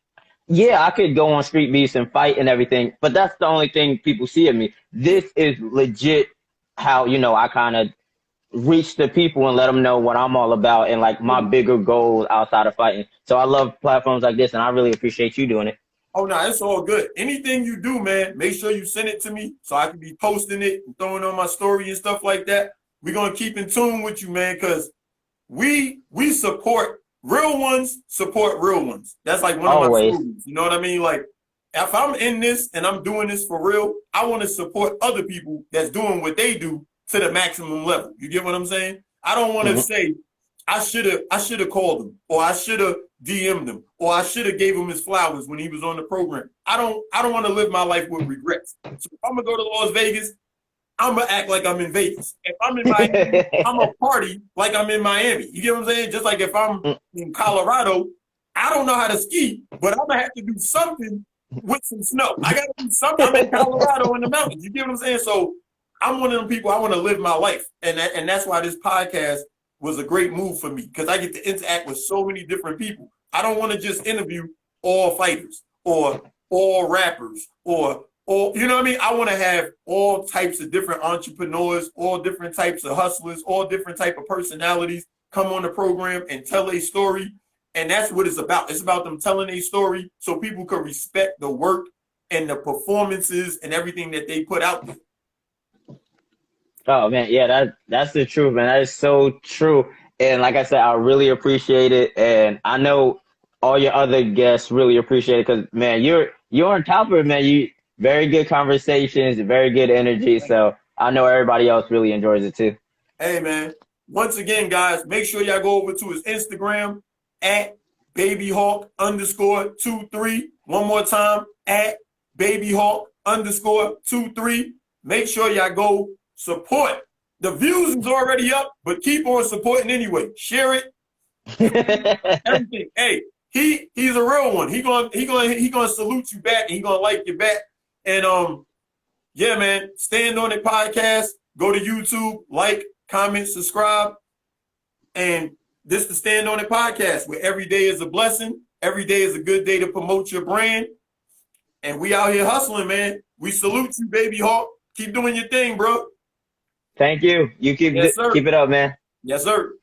yeah, I could go on Street Beefs and fight and everything, but that's the only thing people see of me. This is legit how, I kind of reach the people and let them know what I'm all about and like my bigger goals outside of fighting. So I love platforms like this, and I really appreciate you doing it. Oh, no, it's all good. Anything you do, man, make sure you send it to me so I can be posting it and throwing on my story and stuff like that. We're going to keep in tune with you, man, because we support real ones, support real ones. That's like one of my slogans. You know what I mean? Like, if I'm in this and I'm doing this for real, I want to support other people that's doing what they do to the maximum level. You get what I'm saying? I don't want to say I should have called him, or I should have DM'd him, or I should have gave him his flowers when he was on the program. I don't want to live my life with regrets. So if I'm gonna go to Las Vegas, I'm gonna act like I'm in Vegas. If I'm in Miami, I'm gonna party like I'm in Miami. You get what I'm saying? Just like if I'm in Colorado, I don't know how to ski, but I'm gonna have to do something with some snow. I gotta do something. I'm in Colorado in the mountains. You get what I'm saying? So I'm one of them people. I want to live my life, and that's why this podcast was a great move for me, because I get to interact with so many different people. I don't want to just interview all fighters or all rappers or you know what I mean? I want to have all types of different entrepreneurs, all different types of hustlers, all different type of personalities come on the program and tell a story. And that's what it's about. It's about them telling a story so people can respect the work and the performances and everything that they put out there. Oh man, yeah, that's the truth, man. That is so true. And like I said, I really appreciate it, and I know all your other guests really appreciate it, because man, you're on top of it, man. You very good conversations, very good energy. So I know everybody else really enjoys it too. Hey man, once again, guys, make sure y'all go over to his Instagram at babyhawk_23. One more time, at babyhawk_23. Make sure y'all go support. The views is already up, but keep on supporting anyway. Share it. Everything. Hey, he's a real one. He gonna salute you back, and he gonna like you back. And yeah, man, Stand On It podcast. Go to YouTube, like, comment, subscribe. And this is the Stand On It podcast, where every day is a blessing. Every day is a good day to promote your brand. And we out here hustling, man. We salute you, Baby Hawk. Keep doing your thing, bro. Thank you. You keep it up, man. Yes, sir.